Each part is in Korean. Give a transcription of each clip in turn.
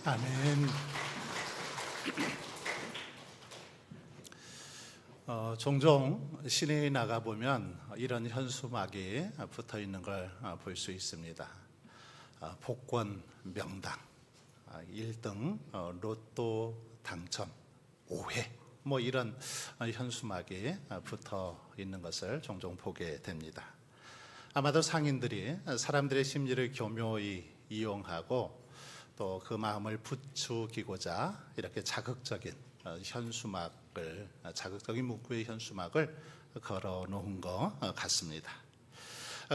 아멘. 종종 시내에 나가 보면 이런 현수막이 붙어 있는 걸 볼 수 있습니다. 복권 명당, 1등 로또 당첨 5회, 이런 현수막이 붙어 있는 것을 종종 보게 됩니다. 아마도 상인들이 사람들의 심리를 교묘히 이용하고 또 그 마음을 부추기고자 이렇게 자극적인 자극적인 문구의 현수막을 걸어 놓은 것 같습니다.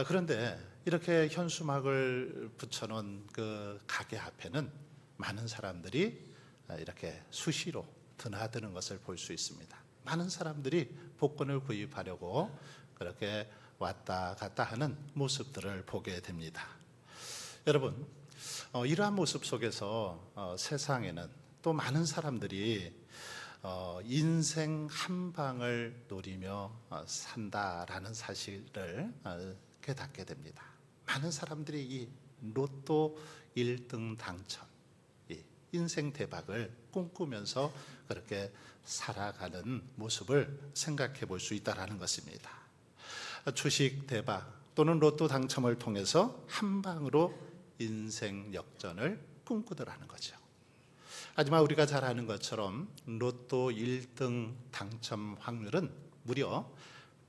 그런데 이렇게 현수막을 붙여놓은 그 가게 앞에는 많은 사람들이 이렇게 수시로 드나드는 것을 볼 수 있습니다. 많은 사람들이 복권을 구입하려고 그렇게 왔다 갔다 하는 모습들을 보게 됩니다. 여러분, 이러한 모습 속에서 세상에는 또 많은 사람들이 인생 한 방을 노리며 산다라는 사실을 깨닫게 됩니다. 많은 사람들이 이 로또 1등 당첨, 이 인생 대박을 꿈꾸면서 그렇게 살아가는 모습을 생각해 볼 수 있다는 것입니다. 주식 대박 또는 로또 당첨을 통해서 한 방으로 인생 역전을 꿈꾸더라는 거죠. 하지만 우리가 잘 아는 것처럼 로또 1등 당첨 확률은 무려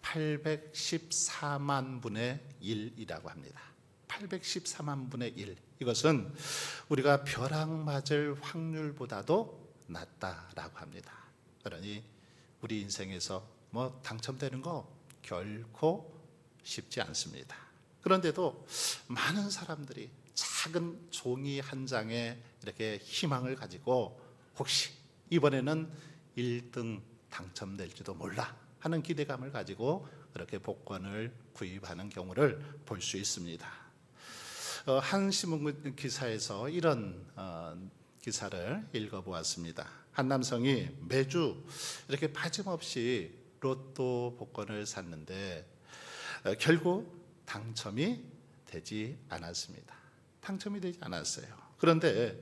814만 분의 1이라고 합니다. 814만 분의 1. 이것은 우리가 벼락 맞을 확률보다도 낮다라고 합니다. 그러니 우리 인생에서 당첨되는 거 결코 쉽지 않습니다. 그런데도 많은 사람들이 작은 종이 한 장에 이렇게 희망을 가지고 혹시 이번에는 1등 당첨될지도 몰라 하는 기대감을 가지고 그렇게 복권을 구입하는 경우를 볼 수 있습니다. 한 신문 기사에서 이런 기사를 읽어보았습니다. 한 남성이 매주 이렇게 빠짐없이 로또 복권을 샀는데 결국 당첨이 되지 않았습니다. 당첨이 되지 않았어요. 그런데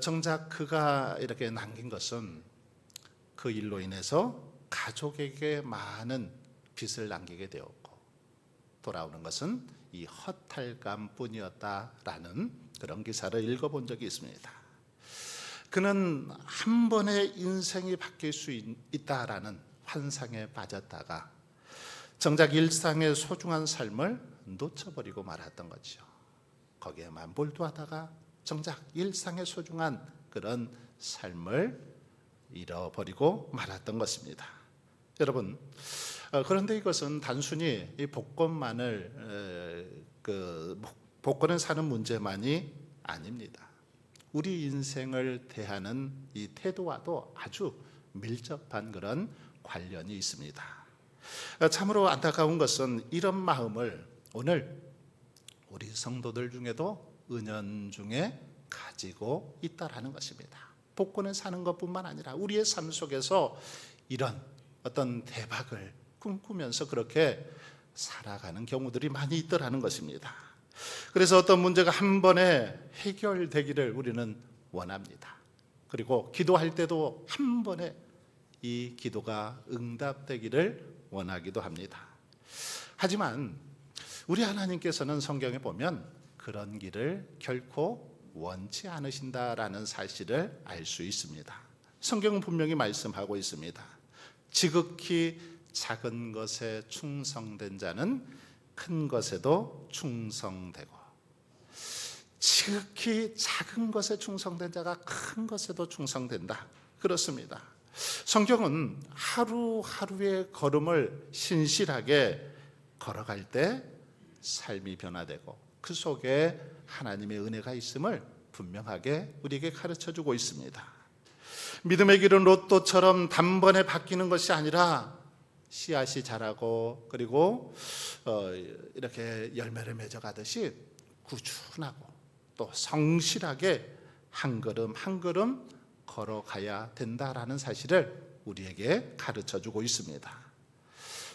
정작 그가 이렇게 남긴 것은 그 일로 인해서 가족에게 많은 빚을 남기게 되었고 돌아오는 것은 이 허탈감뿐이었다라는 그런 기사를 읽어본 적이 있습니다. 그는 한 번에 인생이 바뀔 수 있다라는 환상에 빠졌다가 정작 일상의 소중한 삶을 놓쳐버리고 말았던 거죠. 거기에만 몰두하다가 정작 일상의 소중한 그런 삶을 잃어버리고 말았던 것입니다. 여러분, 그런데 이것은 단순히 이 복권을 사는 문제만이 아닙니다. 우리 인생을 대하는 이 태도와도 아주 밀접한 그런 관련이 있습니다. 참으로 안타까운 것은 이런 마음을 오늘 우리 성도들 중에도 은연중에 가지고 있다라는 것입니다. 복권을 사는 것뿐만 아니라 우리의 삶 속에서 이런 어떤 대박을 꿈꾸면서 그렇게 살아가는 경우들이 많이 있더라는 것입니다. 그래서 어떤 문제가 한 번에 해결되기를 우리는 원합니다. 그리고 기도할 때도 한 번에 이 기도가 응답되기를 원하기도 합니다. 하지만 우리 하나님께서는 성경에 보면 그런 길을 결코 원치 않으신다라는 사실을 알 수 있습니다. 성경은 분명히 말씀하고 있습니다. 지극히 작은 것에 충성된 자는 큰 것에도 충성되고 지극히 작은 것에 충성된 자가 큰 것에도 충성된다. 그렇습니다. 성경은 하루하루의 걸음을 신실하게 걸어갈 때 삶이 변화되고 그 속에 하나님의 은혜가 있음을 분명하게 우리에게 가르쳐주고 있습니다. 믿음의 길은 로또처럼 단번에 바뀌는 것이 아니라 씨앗이 자라고 그리고 이렇게 열매를 맺어가듯이 꾸준하고 또 성실하게 한 걸음 한 걸음 걸어가야 된다라는 사실을 우리에게 가르쳐주고 있습니다.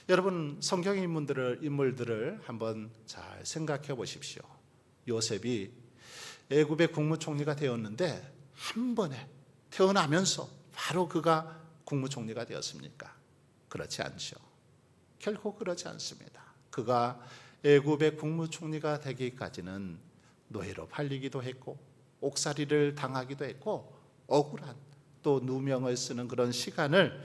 여러분, 성경의 인물들을 한번 잘 생각해 보십시오. 요셉이 애굽의 국무총리가 되었는데 한 번에 태어나면서 바로 그가 국무총리가 되었습니까? 그렇지 않죠. 결코 그렇지 않습니다. 그가 애굽의 국무총리가 되기까지는 노예로 팔리기도 했고 옥살이를 당하기도 했고 억울한 또 누명을 쓰는 그런 시간을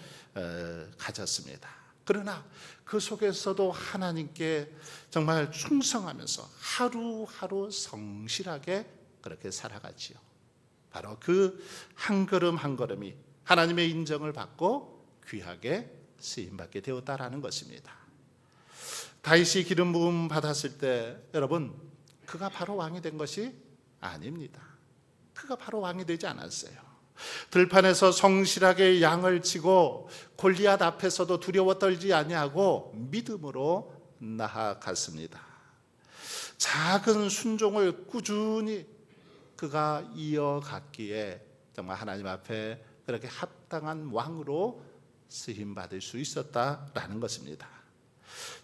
가졌습니다. 그러나 그 속에서도 하나님께 정말 충성하면서 하루하루 성실하게 그렇게 살아가지요. 바로 그 한 걸음 한 걸음이 하나님의 인정을 받고 귀하게 쓰임받게 되었다라는 것입니다. 다윗이 기름 부음 받았을 때 여러분, 그가 바로 왕이 된 것이 아닙니다. 그가 바로 왕이 되지 않았어요. 들판에서 성실하게 양을 치고 골리앗 앞에서도 두려워 떨지 아니하고 믿음으로 나아갔습니다. 작은 순종을 꾸준히 그가 이어갔기에 정말 하나님 앞에 그렇게 합당한 왕으로 쓰임받을 수 있었다라는 것입니다.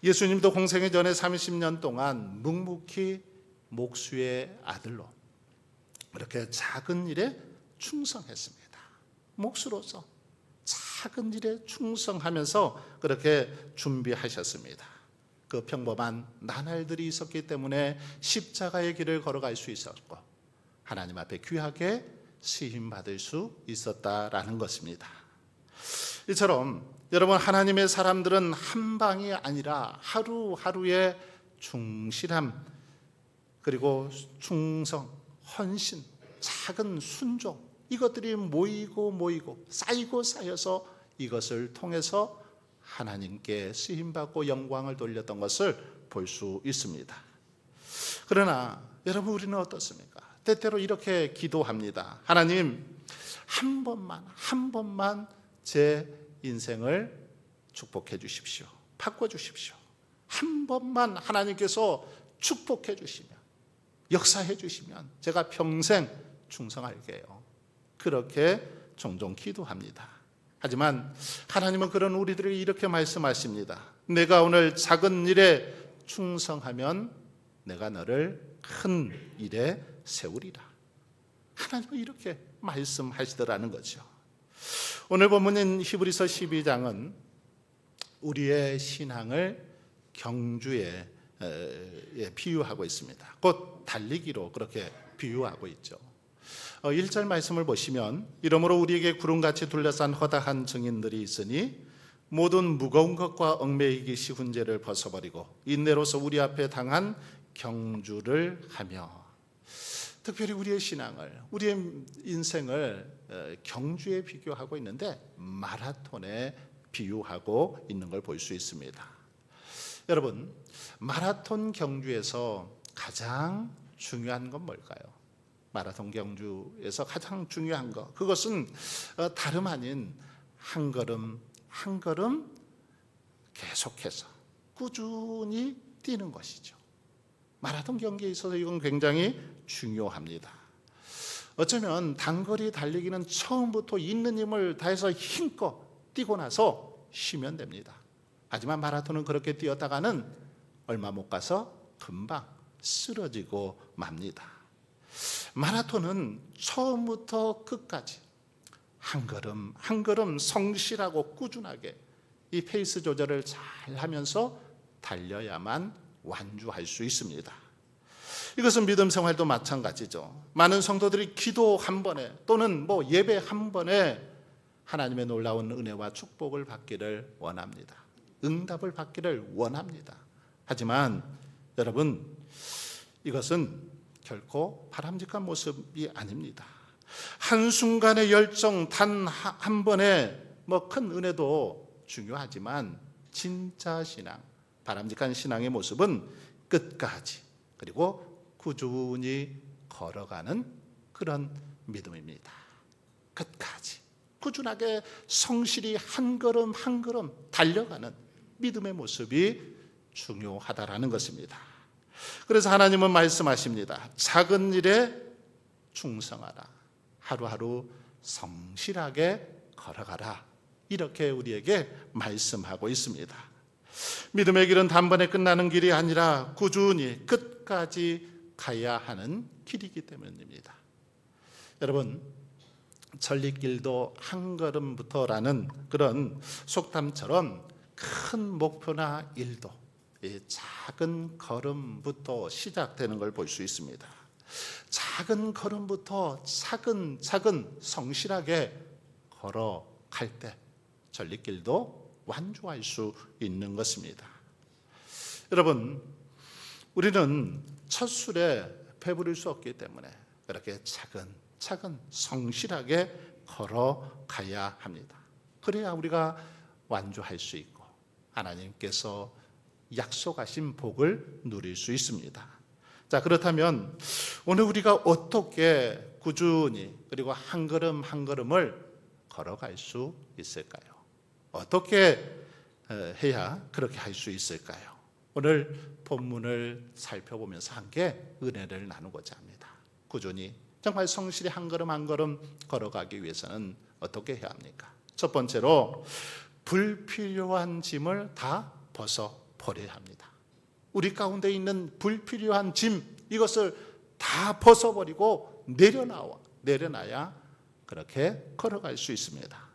예수님도 공생애 전에 30년 동안 묵묵히 목수의 아들로 이렇게 작은 일에 충성했습니다. 목수로서 작은 일에 충성하면서 그렇게 준비하셨습니다. 그 평범한 나날들이 있었기 때문에 십자가의 길을 걸어갈 수 있었고 하나님 앞에 귀하게 쓰임받을 수 있었다라는 것입니다. 이처럼 여러분, 하나님의 사람들은 한 방이 아니라 하루하루의 충실함, 그리고 충성, 헌신, 작은 순종, 이것들이 모이고 쌓이고 쌓여서 이것을 통해서 하나님께 쓰임받고 영광을 돌렸던 것을 볼 수 있습니다. 그러나 여러분, 우리는 어떻습니까? 때때로 이렇게 기도합니다. 하나님, 한 번만 제 인생을 축복해 주십시오. 바꿔 주십시오. 한 번만 하나님께서 축복해 주시면, 역사해 주시면 제가 평생 충성할게요. 그렇게 종종 기도합니다. 하지만 하나님은 그런 우리들에게 이렇게 말씀하십니다. 내가 오늘 작은 일에 충성하면 내가 너를 큰 일에 세우리라. 하나님은 이렇게 말씀하시더라는 거죠. 오늘 본문인 히브리서 12장은 우리의 신앙을 경주에 비유하고 있습니다. 곧 달리기로 그렇게 비유하고 있죠. 1절 말씀을 보시면, 이러므로 우리에게 구름같이 둘러싼 허다한 증인들이 있으니 모든 무거운 것과 얽매이기 쉬운 죄를 벗어버리고 인내로서 우리 앞에 당한 경주를 하며. 특별히 우리의 신앙을, 우리의 인생을 경주에 비교하고 있는데 마라톤에 비유하고 있는 걸 볼 수 있습니다. 여러분, 마라톤 경주에서 가장 중요한 건 뭘까요? 마라톤 경주에서 가장 중요한 것, 그것은 다름 아닌 한 걸음 한 걸음 계속해서 꾸준히 뛰는 것이죠. 마라톤 경기에 있어서 이건 굉장히 중요합니다. 어쩌면 단거리 달리기는 처음부터 있는 힘을 다해서 힘껏 뛰고 나서 쉬면 됩니다. 하지만 마라톤은 그렇게 뛰었다가는 얼마 못 가서 금방 쓰러지고 맙니다. 마라톤은 처음부터 끝까지 한 걸음 한 걸음 성실하고 꾸준하게 이 페이스 조절을 잘 하면서 달려야만 완주할 수 있습니다. 이것은 믿음 생활도 마찬가지죠. 많은 성도들이 기도 한 번에 또는 예배 한 번에 하나님의 놀라운 은혜와 축복을 받기를 원합니다. 응답을 받기를 원합니다. 하지만 여러분, 이것은 결코 바람직한 모습이 아닙니다. 한순간의 열정, 단 한 번의 큰 은혜도 중요하지만 진짜 신앙, 바람직한 신앙의 모습은 끝까지 그리고 꾸준히 걸어가는 그런 믿음입니다. 끝까지 꾸준하게 성실히 한 걸음 한 걸음 달려가는 믿음의 모습이 중요하다라는 것입니다. 그래서 하나님은 말씀하십니다. 작은 일에 충성하라. 하루하루 성실하게 걸어가라. 이렇게 우리에게 말씀하고 있습니다. 믿음의 길은 단번에 끝나는 길이 아니라 꾸준히 끝까지 가야 하는 길이기 때문입니다. 여러분, 전리길도 한 걸음부터라는 그런 속담처럼 큰 목표나 일도 이 작은 걸음부터 시작되는 걸 볼 수 있습니다. 작은 걸음부터 차근차근 성실하게 걸어갈 때 전리길도 완주할 수 있는 것입니다. 여러분, 우리는 첫 술에 배부를 수 없기 때문에 그렇게 차근차근 성실하게 걸어가야 합니다. 그래야 우리가 완주할 수 있고 하나님께서 약속하신 복을 누릴 수 있습니다. 자, 그렇다면 오늘 우리가 어떻게 꾸준히 그리고 한 걸음 한 걸음을 걸어갈 수 있을까요? 어떻게 해야 그렇게 할 수 있을까요? 오늘 본문을 살펴보면서 함께 은혜를 나누고자 합니다. 꾸준히 정말 성실히 한 걸음 한 걸음 걸어가기 위해서는 어떻게 해야 합니까? 첫 번째로 불필요한 짐을 다 벗어버려야 합니다. 우리 가운데 있는 불필요한 짐, 이것을 다 벗어버리고 내려놔야 그렇게 걸어갈 수 있습니다.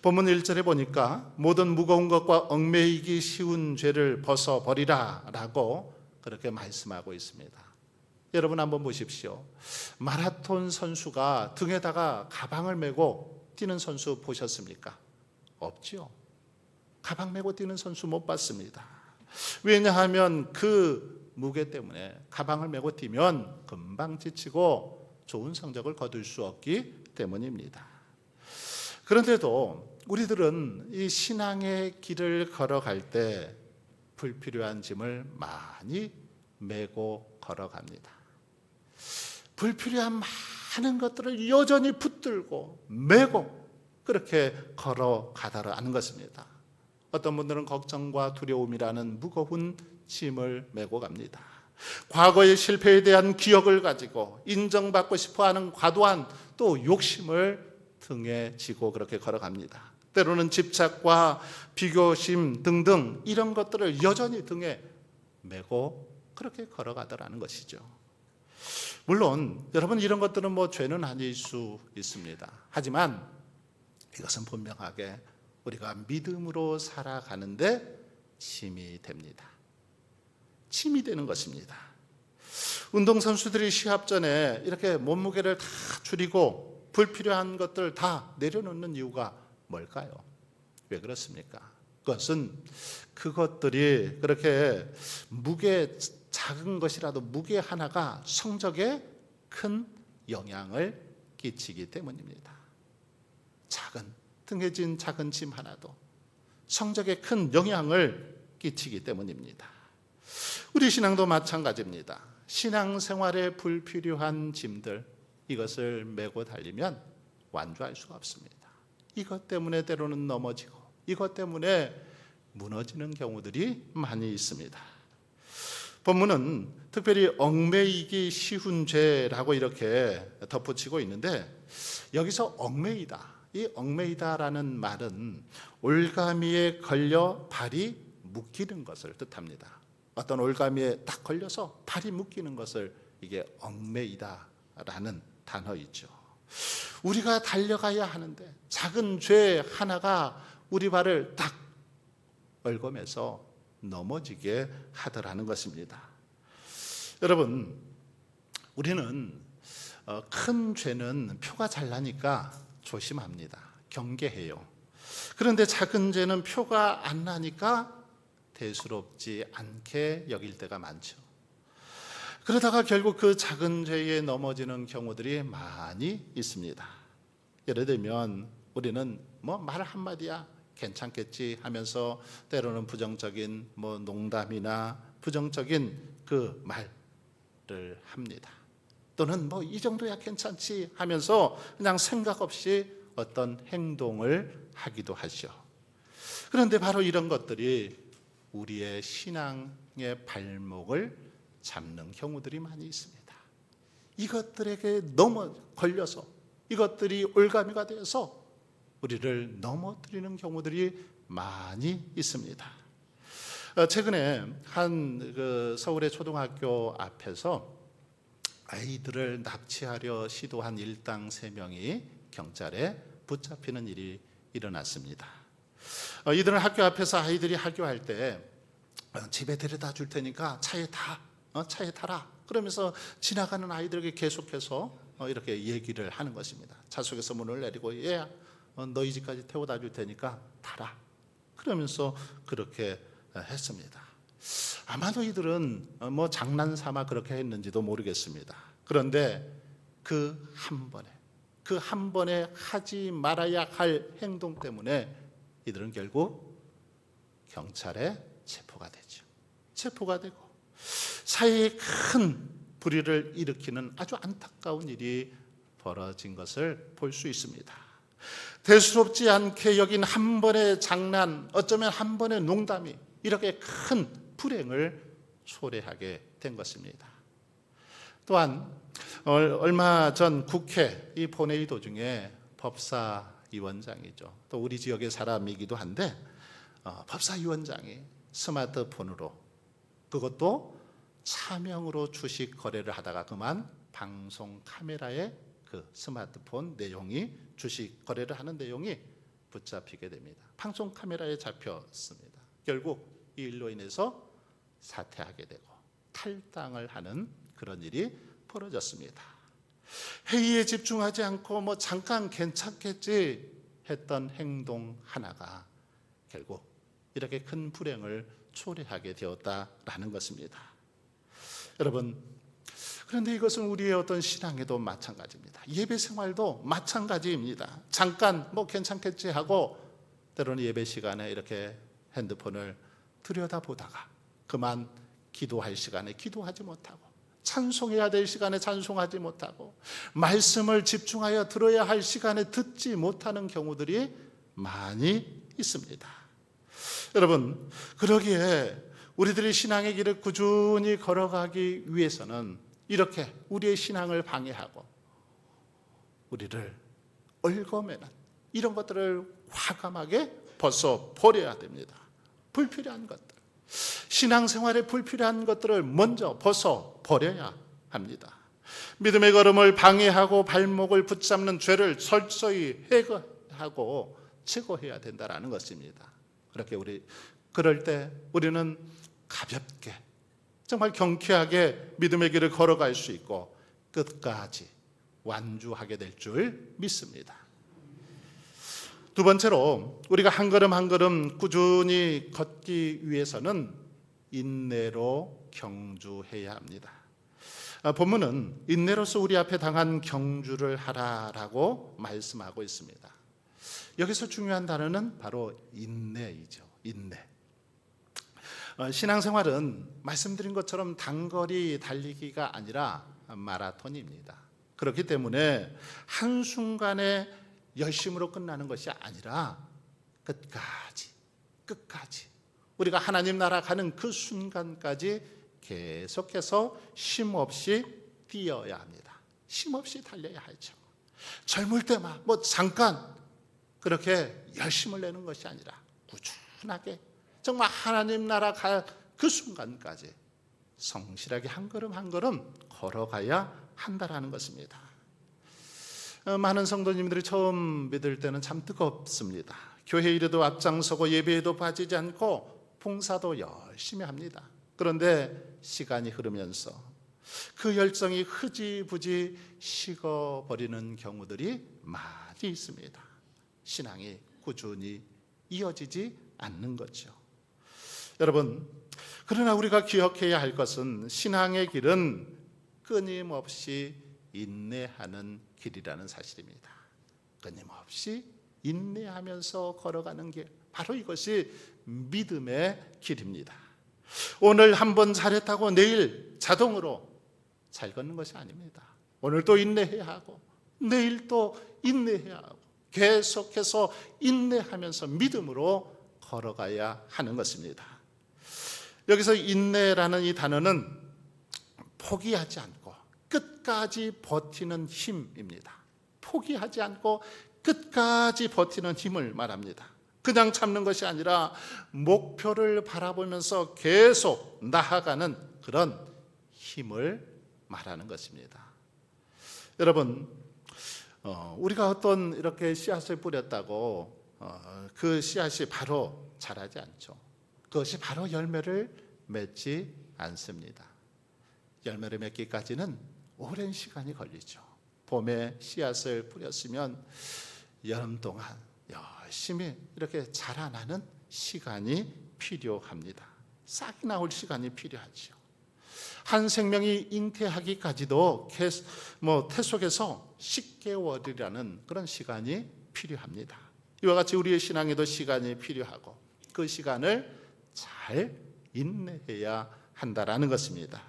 본문 1절에 보니까 모든 무거운 것과 얽매이기 쉬운 죄를 벗어버리라 라고 그렇게 말씀하고 있습니다. 여러분 한번 보십시오. 마라톤 선수가 등에다가 가방을 메고 뛰는 선수 보셨습니까? 없죠. 가방 메고 뛰는 선수 못 봤습니다. 왜냐하면 그 무게 때문에 가방을 메고 뛰면 금방 지치고 좋은 성적을 거둘 수 없기 때문입니다. 그런데도 우리들은 이 신앙의 길을 걸어갈 때 불필요한 짐을 많이 메고 걸어갑니다. 불필요한 많은 것들을 여전히 붙들고 메고 그렇게 걸어가다라는 것입니다. 어떤 분들은 걱정과 두려움이라는 무거운 짐을 메고 갑니다. 과거의 실패에 대한 기억을 가지고 인정받고 싶어하는 과도한 또 욕심을 등에 지고 그렇게 걸어갑니다. 때로는 집착과 비교심 등등 이런 것들을 여전히 등에 메고 그렇게 걸어가더라는 것이죠. 물론 여러분 이런 것들은 죄는 아닐 수 있습니다. 하지만 이것은 분명하게 우리가 믿음으로 살아가는데 힘이 됩니다. 힘이 되는 것입니다. 운동선수들이 시합 전에 이렇게 몸무게를 다 줄이고 불필요한 것들 다 내려놓는 이유가 뭘까요? 왜 그렇습니까? 그것은 그것들이 그렇게 무게 작은 것이라도 무게 하나가 성적에 큰 영향을 끼치기 때문입니다. 등에 진 작은 짐 하나도 성적에 큰 영향을 끼치기 때문입니다. 우리 신앙도 마찬가지입니다. 신앙생활에 불필요한 짐들 이것을 메고 달리면 완주할 수가 없습니다. 이것 때문에 때로는 넘어지고 이것 때문에 무너지는 경우들이 많이 있습니다. 본문은 특별히 얽매이기 쉬운 죄라고 이렇게 덧붙이고 있는데 여기서 얽매이다, 이 얽매이다라는 말은 올가미에 걸려 발이 묶이는 것을 뜻합니다. 어떤 올가미에 딱 걸려서 발이 묶이는 것을 이게 얽매이다라는 단어이죠. 우리가 달려가야 하는데 작은 죄 하나가 우리 발을 딱 얽어매서 넘어지게 하더라는 것입니다. 여러분, 우리는 큰 죄는 표가 잘 나니까 조심합니다. 경계해요. 그런데 작은 죄는 표가 안 나니까 대수롭지 않게 여길 때가 많죠. 그러다가 결국 그 작은 죄에 넘어지는 경우들이 많이 있습니다. 예를 들면 우리는 말 한마디야 괜찮겠지 하면서 때로는 부정적인 농담이나 부정적인 그 말을 합니다. 또는 이 정도야 괜찮지 하면서 그냥 생각 없이 어떤 행동을 하기도 하죠. 그런데 바로 이런 것들이 우리의 신앙의 발목을 잡는 경우들이 많이 있습니다. 이것들에게 걸려서 이것들이 올가미가 되어서 우리를 넘어뜨리는 경우들이 많이 있습니다. 최근에 한 서울의 초등학교 앞에서 아이들을 납치하려 시도한 일당 3명이 경찰에 붙잡히는 일이 일어났습니다. 이들은 학교 앞에서 아이들이 학교할 때 집에 데려다 줄 테니까 차에 타라. 그러면서 지나가는 아이들에게 계속해서 이렇게 얘기를 하는 것입니다. 차 속에서 문을 내리고 얘야 너희 집까지 태워다 줄 테니까 타라. 그러면서 그렇게 했습니다. 아마도 이들은 장난삼아 그렇게 했는지도 모르겠습니다. 그런데 그 한 번에 하지 말아야 할 행동 때문에 이들은 결국 경찰에 체포가 되죠. 체포가 되고 사회에 큰 불의를 일으키는 아주 안타까운 일이 벌어진 것을 볼 수 있습니다. 대수롭지 않게 여긴 한 번의 장난, 어쩌면 한 번의 농담이 이렇게 큰 불행을 초래하게 된 것입니다. 또한 얼마 전 국회 이 본회의 도중에 법사위원장이죠. 또 우리 지역의 사람이기도 한데 법사위원장이 스마트폰으로 그것도 차명으로 주식 거래를 하다가 그만 방송 카메라에 그 스마트폰 내용이 주식 거래를 하는 내용이 붙잡히게 됩니다. 방송 카메라에 잡혔습니다. 결국 이 일로 인해서 사퇴하게 되고 탈당을 하는 그런 일이 벌어졌습니다. 회의에 집중하지 않고 잠깐 괜찮겠지 했던 행동 하나가 결국 이렇게 큰 불행을 초래하게 되었다라는 것입니다. 여러분, 그런데 이것은 우리의 어떤 신앙에도 마찬가지입니다. 예배 생활도 마찬가지입니다. 잠깐 괜찮겠지 하고 때로는 예배 시간에 이렇게 핸드폰을 들여다보다가 그만 기도할 시간에 기도하지 못하고 찬송해야 될 시간에 찬송하지 못하고 말씀을 집중하여 들어야 할 시간에 듣지 못하는 경우들이 많이 있습니다. 여러분, 그러기에 우리들이 신앙의 길을 꾸준히 걸어가기 위해서는 이렇게 우리의 신앙을 방해하고 우리를 얽어매는 이런 것들을 과감하게 벗어버려야 됩니다. 불필요한 것들, 신앙생활에 불필요한 것들을 먼저 벗어버려야 합니다. 믿음의 걸음을 방해하고 발목을 붙잡는 죄를 철저히 해결하고 제거해야 된다는 것입니다. 그럴 때 우리는 가볍게 정말 경쾌하게 믿음의 길을 걸어갈 수 있고 끝까지 완주하게 될 줄 믿습니다. 두 번째로 우리가 한 걸음 한 걸음 꾸준히 걷기 위해서는 인내로 경주해야 합니다. 본문은 인내로서 우리 앞에 당한 경주를 하라라고 말씀하고 있습니다. 여기서 중요한 단어는 바로 인내이죠. 인내. 신앙생활은 말씀드린 것처럼 단거리 달리기가 아니라 마라톤입니다. 그렇기 때문에 한순간에 열심으로 끝나는 것이 아니라 끝까지 우리가 하나님 나라 가는 그 순간까지 계속해서 쉼없이 뛰어야 합니다. 쉼없이 달려야 하죠. 젊을 때만 잠깐 그렇게 열심을 내는 것이 아니라 꾸준하게 정말 하나님 나라 갈 그 순간까지 성실하게 한 걸음 한 걸음 걸어가야 한다라는 것입니다. 많은 성도님들이 처음 믿을 때는 참 뜨겁습니다. 교회 일에도 앞장서고 예배에도 빠지지 않고 봉사도 열심히 합니다. 그런데 시간이 흐르면서 그 열정이 흐지부지 식어버리는 경우들이 많이 있습니다. 신앙이 꾸준히 이어지지 않는 거죠. 여러분, 그러나 우리가 기억해야 할 것은 신앙의 길은 끊임없이 인내하는 길이라는 사실입니다. 끊임없이 인내하면서 걸어가는 길, 바로 이것이 믿음의 길입니다. 오늘 한번 잘했다고 내일 자동으로 잘 걷는 것이 아닙니다. 오늘 또 인내해야 하고 내일 또 인내해야 하고 계속해서 인내하면서 믿음으로 걸어가야 하는 것입니다. 여기서 인내라는 이 단어는 포기하지 않고 끝까지 버티는 힘입니다. 포기하지 않고 끝까지 버티는 힘을 말합니다. 그냥 참는 것이 아니라 목표를 바라보면서 계속 나아가는 그런 힘을 말하는 것입니다. 여러분, 우리가 어떤 이렇게 씨앗을 뿌렸다고 그 씨앗이 바로 자라지 않죠. 그것이 바로 열매를 맺지 않습니다. 열매를 맺기까지는 오랜 시간이 걸리죠. 봄에 씨앗을 뿌렸으면 여름 동안 열심히 이렇게 자라나는 시간이 필요합니다. 싹이 나올 시간이 필요하죠. 한 생명이 잉태하기까지도 태 속에서 10개월이라는 그런 시간이 필요합니다. 이와 같이 우리의 신앙에도 시간이 필요하고 그 시간을 잘 인내해야 한다라는 것입니다.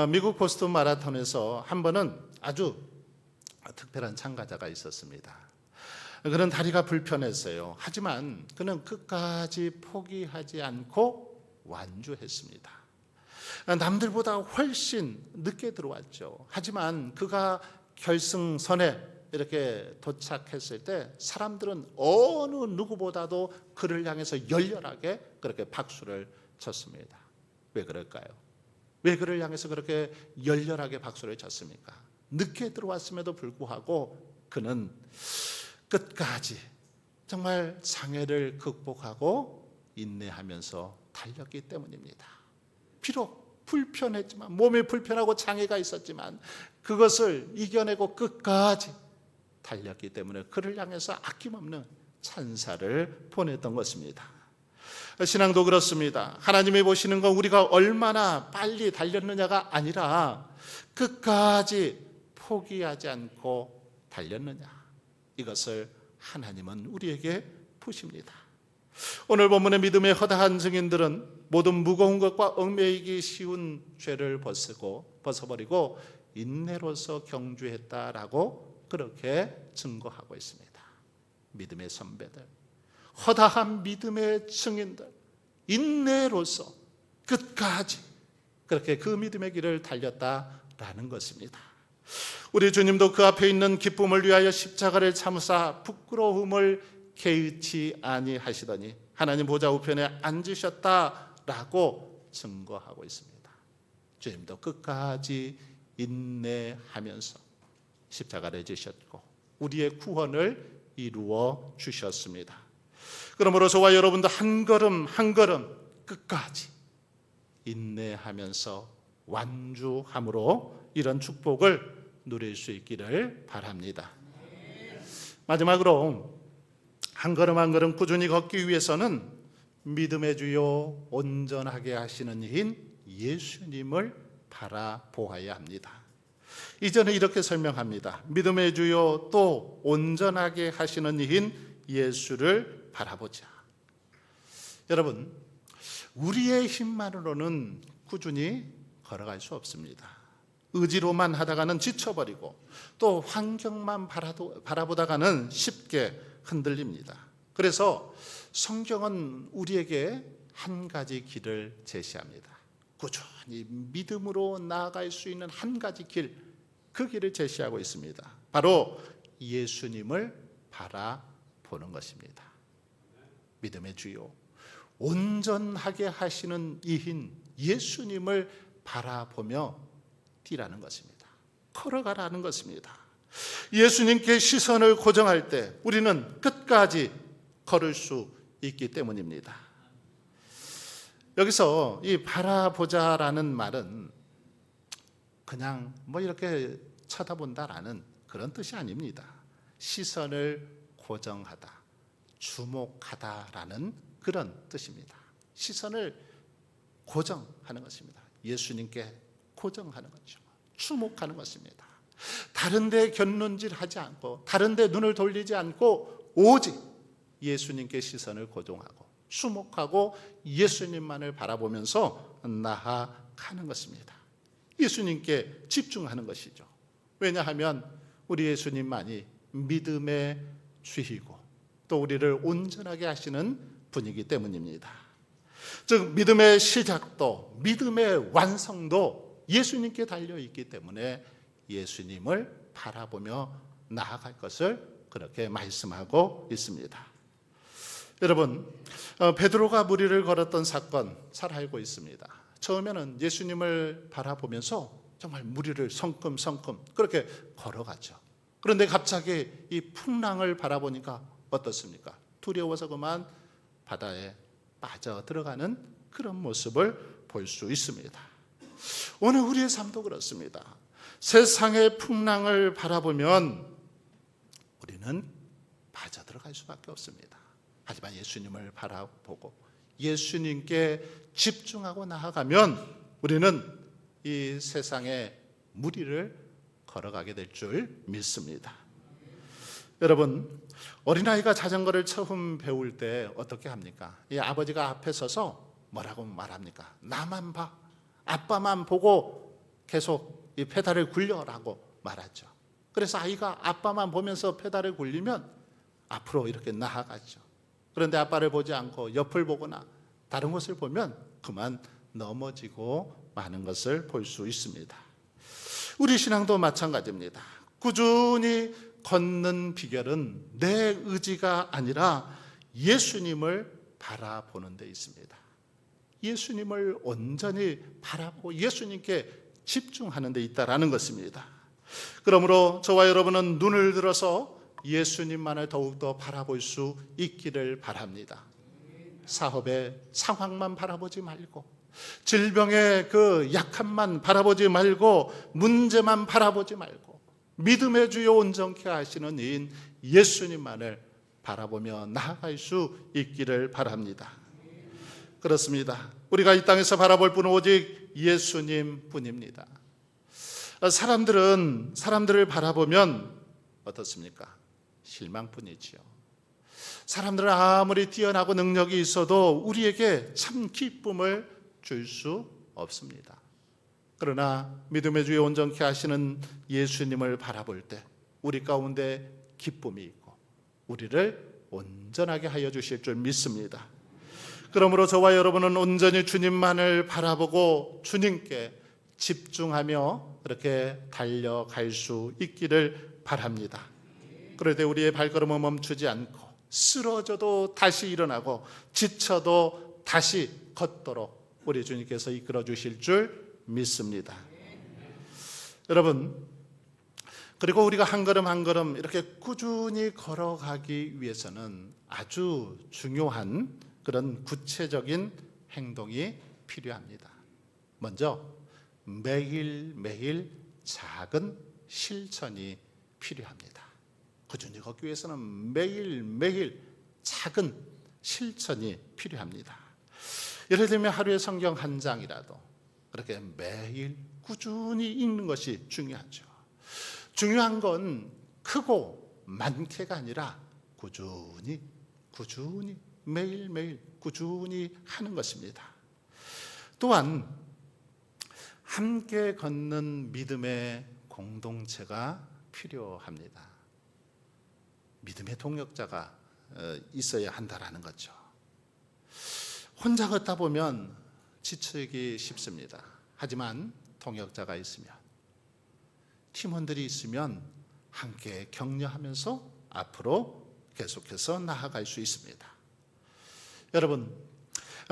미국 보스턴 마라톤에서 한 번은 아주 특별한 참가자가 있었습니다. 그는 다리가 불편했어요. 하지만 그는 끝까지 포기하지 않고 완주했습니다. 남들보다 훨씬 늦게 들어왔죠. 하지만 그가 결승선에 이렇게 도착했을 때 사람들은 어느 누구보다도 그를 향해서 열렬하게 그렇게 박수를 쳤습니다. 왜 그럴까요? 왜 그를 향해서 그렇게 열렬하게 박수를 쳤습니까? 늦게 들어왔음에도 불구하고 그는 끝까지 정말 장애를 극복하고 인내하면서 달렸기 때문입니다. 비록 불편했지만, 몸이 불편하고 장애가 있었지만 그것을 이겨내고 끝까지 달렸기 때문에 그를 향해서 아낌없는 찬사를 보냈던 것입니다. 신앙도 그렇습니다. 하나님이 보시는 건 우리가 얼마나 빨리 달렸느냐가 아니라 끝까지 포기하지 않고 달렸느냐, 이것을 하나님은 우리에게 보십니다. 오늘 본문의 믿음의 허다한 증인들은 모든 무거운 것과 얽매이기 쉬운 죄를 벗어버리고 인내로서 경주했다라고 그렇게 증거하고 있습니다. 믿음의 선배들, 허다한 믿음의 증인들, 인내로서 끝까지 그렇게 그 믿음의 길을 달렸다라는 것입니다. 우리 주님도 그 앞에 있는 기쁨을 위하여 십자가를 참으사 부끄러움을 개의치 아니하시더니 하나님 보좌 우편에 앉으셨다라고 증거하고 있습니다. 주님도 끝까지 인내하면서 십자가를 지셨고 우리의 구원을 이루어 주셨습니다. 그러므로 저와 여러분도 한 걸음 한 걸음 끝까지 인내하면서 완주함으로 이런 축복을 누릴 수 있기를 바랍니다. 마지막으로 한 걸음 한 걸음 꾸준히 걷기 위해서는 믿음의 주요 온전하게 하시는 이인 예수님을 바라보아야 합니다. 이전에 이렇게 설명합니다. 믿음의 주요 또 온전하게 하시는 이인 예수를 바라보자. 여러분, 우리의 힘만으로는 꾸준히 걸어갈 수 없습니다. 의지로만 하다가는 지쳐버리고 또 환경만 바라보다가는 쉽게 흔들립니다. 그래서 성경은 우리에게 한 가지 길을 제시합니다. 꾸준히 믿음으로 나아갈 수 있는 한 가지 길, 그 길을 제시하고 있습니다. 바로 예수님을 바라보는 것입니다. 믿음의 주요 온전하게 하시는 이인 예수님을 바라보며 뛰라는 것입니다. 걸어가라는 것입니다. 예수님께 시선을 고정할 때 우리는 끝까지 걸을 수 있기 때문입니다. 여기서 이 바라보자라는 말은 그냥 이렇게 쳐다본다라는 그런 뜻이 아닙니다. 시선을 고정하다, 주목하다라는 그런 뜻입니다. 시선을 고정하는 것입니다. 예수님께 고정하는 거죠. 주목하는 것입니다. 다른 데 곁눈질하지 않고 다른 데 눈을 돌리지 않고 오직 예수님께 시선을 고정하고 주목하고 예수님만을 바라보면서 나아가는 것입니다. 예수님께 집중하는 것이죠. 왜냐하면 우리 예수님만이 믿음의 주이고 또 우리를 온전하게 하시는 분이기 때문입니다. 즉 믿음의 시작도 믿음의 완성도 예수님께 달려있기 때문에 예수님을 바라보며 나아갈 것을 그렇게 말씀하고 있습니다. 여러분, 베드로가 무리를 걸었던 사건 잘 알고 있습니다. 처음에는 예수님을 바라보면서 정말 무리를 성큼성큼 그렇게 걸어갔죠. 그런데 갑자기 이 풍랑을 바라보니까 어떻습니까? 두려워서 그만 바다에 빠져 들어가는 그런 모습을 볼 수 있습니다. 오늘 우리의 삶도 그렇습니다. 세상의 풍랑을 바라보면 우리는 빠져들어갈 수밖에 없습니다. 하지만 예수님을 바라보고 예수님께 집중하고 나아가면 우리는 이 세상의 무리를 걸어가게 될 줄 믿습니다. 여러분, 어린아이가 자전거를 처음 배울 때 어떻게 합니까? 이 아버지가 앞에 서서 뭐라고 말합니까? 나만 봐, 아빠만 보고 계속 이 페달을 굴려라고 말하죠. 그래서 아이가 아빠만 보면서 페달을 굴리면 앞으로 이렇게 나아가죠. 그런데 아빠를 보지 않고 옆을 보거나 다른 곳을 보면 그만 넘어지고 마는 것을 볼 수 있습니다. 우리 신앙도 마찬가지입니다. 꾸준히 걷는 비결은 내 의지가 아니라 예수님을 바라보는 데 있습니다. 예수님을 온전히 바라보고 예수님께 집중하는 데 있다라는 것입니다. 그러므로 저와 여러분은 눈을 들어서 예수님만을 더욱더 바라볼 수 있기를 바랍니다. 사업의 상황만 바라보지 말고, 질병의 그 약함만 바라보지 말고, 문제만 바라보지 말고, 믿음의 주요 온전케 하시는 이인 예수님만을 바라보며 나아갈 수 있기를 바랍니다. 그렇습니다. 우리가 이 땅에서 바라볼 분은 오직 예수님 뿐입니다. 사람들을 바라보면 어떻습니까? 실망뿐이지요. 사람들은 아무리 뛰어나고 능력이 있어도 우리에게 참 기쁨을 줄 수 없습니다. 그러나 믿음의 주에 온전케 하시는 예수님을 바라볼 때 우리 가운데 기쁨이 있고 우리를 온전하게 하여 주실 줄 믿습니다. 그러므로 저와 여러분은 온전히 주님만을 바라보고 주님께 집중하며 그렇게 달려갈 수 있기를 바랍니다. 그럴 때 우리의 발걸음은 멈추지 않고 쓰러져도 다시 일어나고 지쳐도 다시 걷도록 우리 주님께서 이끌어 주실 줄 믿습니다. 여러분, 그리고 우리가 한 걸음 한 걸음 이렇게 꾸준히 걸어가기 위해서는 아주 중요한 그런 구체적인 행동이 필요합니다. 먼저 매일매일 작은 실천이 필요합니다. 꾸준히 걷기 위해서는 매일매일 작은 실천이 필요합니다. 예를 들면 하루에 성경 한 장이라도 그렇게 매일 꾸준히 읽는 것이 중요하죠. 중요한 건 크고 많게가 아니라 꾸준히 매일매일 꾸준히 하는 것입니다. 또한 함께 걷는 믿음의 공동체가 필요합니다. 믿음의 동역자가 있어야 한다라는 거죠. 혼자 걷다 보면 지치기 쉽습니다. 하지만 동역자가 있으면, 팀원들이 있으면 함께 격려하면서 앞으로 계속해서 나아갈 수 있습니다. 여러분,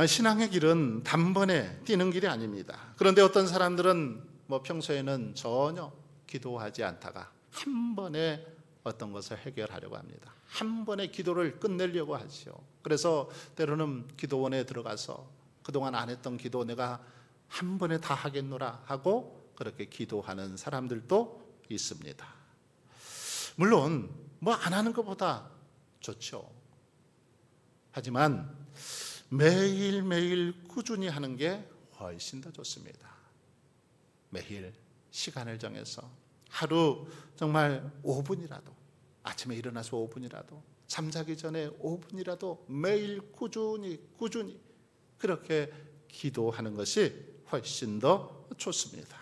신앙의 길은 단번에 뛰는 길이 아닙니다. 그런데 어떤 사람들은 평소에는 전혀 기도하지 않다가 한 번에 어떤 것을 해결하려고 합니다. 한 번에 기도를 끝내려고 하죠. 그래서 때로는 기도원에 들어가서 그동안 안 했던 기도 내가 한 번에 다 하겠노라 하고 그렇게 기도하는 사람들도 있습니다. 물론 안 하는 것보다 좋죠. 하지만 매일매일 꾸준히 하는 게 훨씬 더 좋습니다. 매일 시간을 정해서 하루 정말 5분이라도, 아침에 일어나서 5분이라도, 잠자기 전에 5분이라도 매일 꾸준히 그렇게 기도하는 것이 훨씬 더 좋습니다.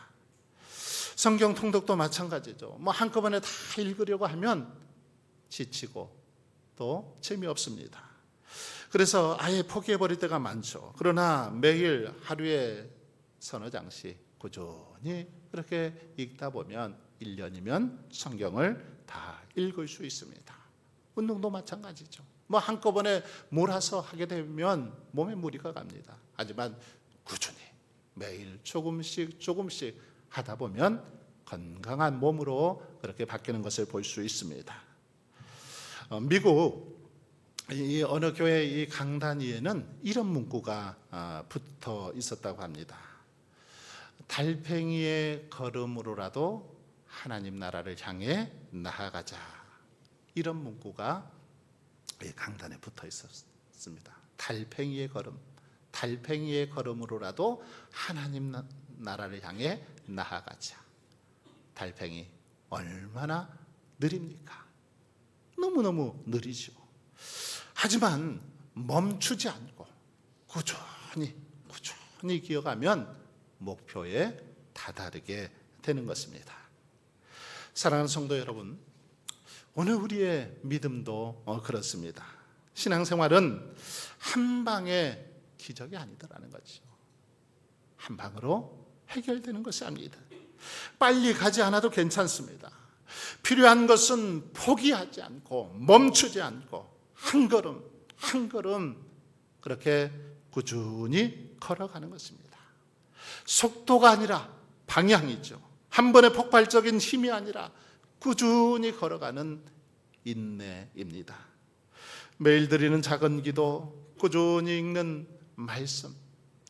성경 통독도 마찬가지죠. 한꺼번에 다 읽으려고 하면 지치고 또 재미없습니다. 그래서 아예 포기해버릴 때가 많죠. 그러나 매일 하루에 서너 장씩 꾸준히 그렇게 읽다 보면 1년이면 성경을 다 읽을 수 있습니다. 운동도 마찬가지죠. 한꺼번에 몰아서 하게 되면 몸에 무리가 갑니다. 하지만 꾸준히 매일 조금씩 하다 보면 건강한 몸으로 그렇게 바뀌는 것을 볼 수 있습니다. 미국 이 어느 교회 이 강단 위에는 이런 문구가 붙어 있었다고 합니다. 달팽이의 걸음으로라도 하나님 나라를 향해 나아가자. 이런 문구가 이 강단에 붙어 있었습니다. 달팽이의 걸음, 달팽이의 걸음으로라도 하나님 나라를 향해 나아가자. 달팽이 얼마나 느립니까? 너무너무 느리죠. 하지만 멈추지 않고 꾸준히 기어가면 목표에 다다르게 되는 것입니다. 사랑하는 성도 여러분, 오늘 우리의 믿음도 그렇습니다. 신앙생활은 한 방의 기적이 아니더라는 거죠. 한 방으로 해결되는 것이 아닙니다. 빨리 가지 않아도 괜찮습니다. 필요한 것은 포기하지 않고 멈추지 않고 한 걸음 한 걸음 그렇게 꾸준히 걸어가는 것입니다. 속도가 아니라 방향이죠. 한 번의 폭발적인 힘이 아니라 꾸준히 걸어가는 인내입니다. 매일 드리는 작은 기도, 꾸준히 읽는 말씀,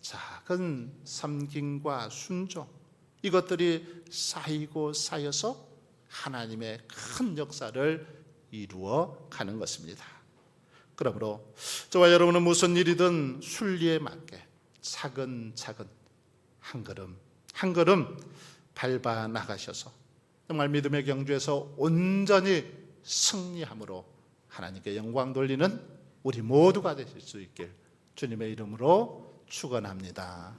작은 섬김과 순종, 이것들이 쌓이고 쌓여서 하나님의 큰 역사를 이루어 가는 것입니다. 그러므로 저와 여러분은 무슨 일이든 순리에 맞게 차근차근 한 걸음 한 걸음 밟아 나가셔서 정말 믿음의 경주에서 온전히 승리함으로 하나님께 영광 돌리는 우리 모두가 되실 수 있길 주님의 이름으로 축원합니다.